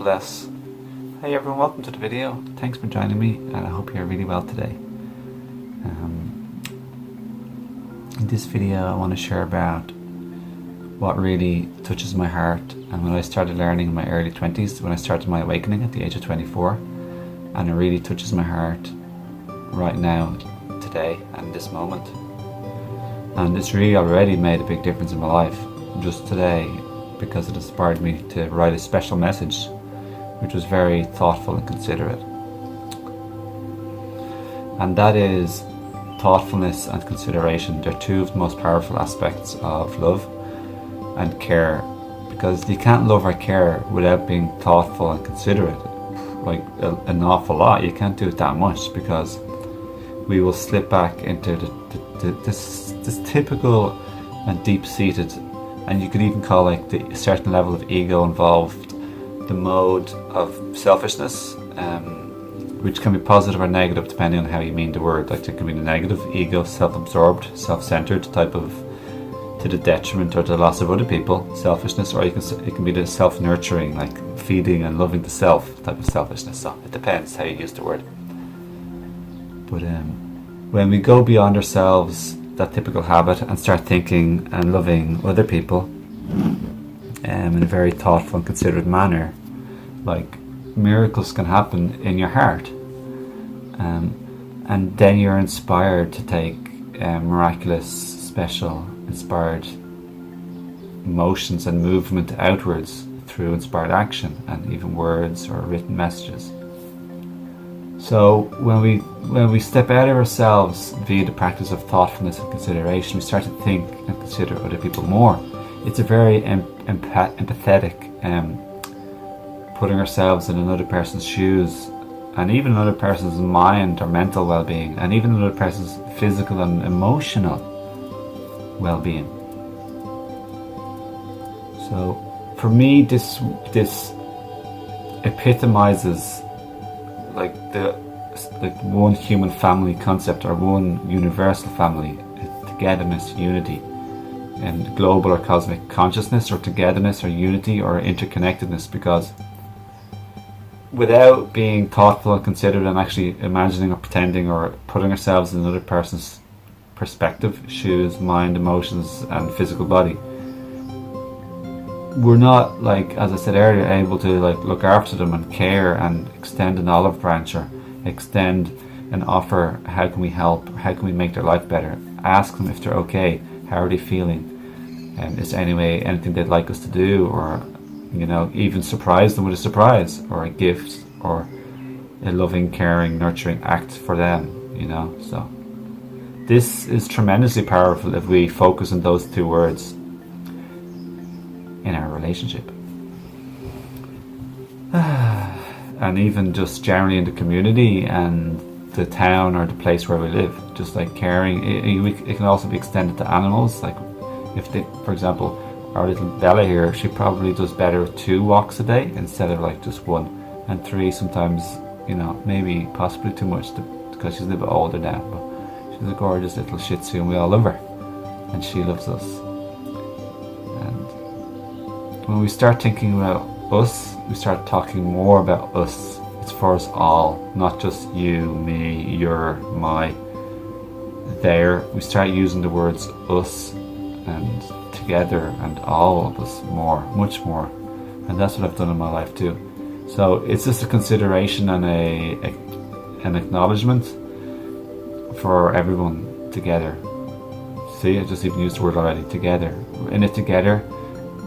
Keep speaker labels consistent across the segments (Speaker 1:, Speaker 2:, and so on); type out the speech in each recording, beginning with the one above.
Speaker 1: less. Hey everyone, welcome to the video. Thanks for joining me, and I hope you're really well today. In this video I want to share about what really touches my heart, and when I started learning in my early 20s, when I started my awakening at the age of 24, and it really touches my heart right now, today, and this moment. And it's really already made a big difference in my life, just today, because it inspired me to write a special message, which was very thoughtful and considerate. And that is thoughtfulness and consideration. They're two of the most powerful aspects of love and care, because you can't love or care without being thoughtful and considerate, like an awful lot. You can't do it that much, because we will slip back into this typical and deep-seated, and you could even call like the certain level of ego involved, the mode of selfishness, which can be positive or negative depending on how you mean the word. Like there can be the negative ego, self-absorbed, self-centered type of, to the detriment or the loss of other people, selfishness, or it can be the self-nurturing, like feeding and loving the self type of selfishness. So it depends how you use the word. But when we go beyond ourselves, that typical habit, and start thinking and loving other people in a very thoughtful and considerate manner, like miracles can happen in your heart, and then you're inspired to take miraculous, special, inspired emotions and movement outwards through inspired action and even words or written messages. So when we step out of ourselves via the practice of thoughtfulness and consideration, we start to think and consider other people more. It's a very empathetic, putting ourselves in another person's shoes, and even another person's mind or mental well-being, and even another person's physical and emotional well-being. So for me, this epitomizes like one human family concept, or one universal family, togetherness, unity, and global or cosmic consciousness, or togetherness, or unity, or interconnectedness. Because without being thoughtful and considerate and actually imagining or pretending or putting ourselves in another person's perspective, shoes, mind, emotions and physical body, we're not, like as I said earlier, able to like look after them and care and extend an olive branch, or extend an offer. How can we help? How can we make their life better? Ask them if they're okay. How are they feeling? Is there anything they'd like us to do? Or even surprise them with a surprise, or a gift, or a loving, caring, nurturing act for them. So this is tremendously powerful if we focus on those two words in our relationship, and even just generally in the community and the town or the place where we live. Just like caring, it can also be extended to animals. Like if they, for example, our little Bella here, she probably does better with 2 walks a day instead of like just 1, and 3 sometimes, maybe possibly too much, because she's a little bit older now. But she's a gorgeous little Shih Tzu, and we all love her, and she loves us. When we start thinking about us, we start talking more about us. It's for us all, not just you, me, your, my, their. We start using the words us and together and all of us more, much more. And that's what I've done in my life too. So it's just a consideration and an acknowledgement for everyone together. See, I just even used the word already, together. We're in it together.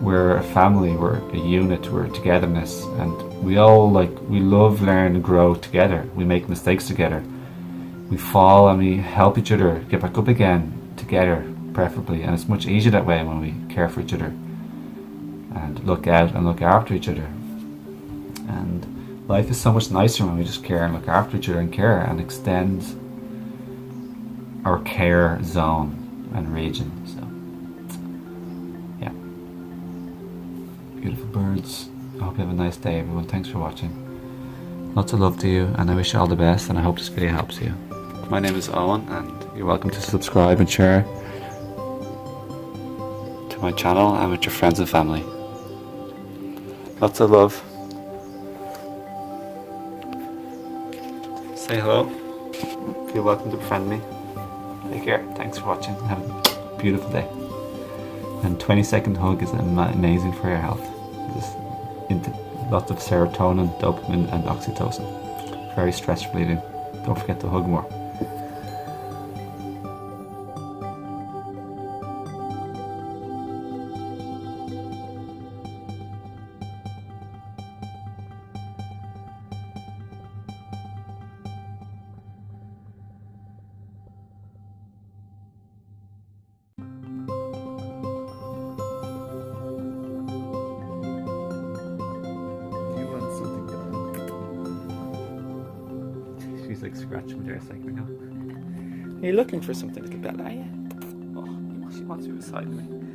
Speaker 1: We're a family, we're a unit, we're a togetherness, and we love, learn and grow together. We make mistakes together. We fall and we help each other get back up again together, preferably, and it's much easier that way when we care for each other and look out and look after each other. And life is so much nicer when we just care and look after each other and care and extend our care zone and region. So beautiful birds. I hope you have a nice day, everyone. Thanks for watching. Lots of love to you, and I wish you all the best, and I hope this video helps you. My name is Owen, and you're welcome to subscribe and share to my channel and with your friends and family. Lots of love. Say hello. Feel welcome to befriend me. Take care. Thanks for watching. Have a beautiful day. And 20-second hug is amazing for your health. Just into lots of serotonin, dopamine, and oxytocin. Very stress relieving. Don't forget to hug more. She's like scratching there a second ago. Are you looking for something, little Bella? Are you? Oh, she wants you beside me.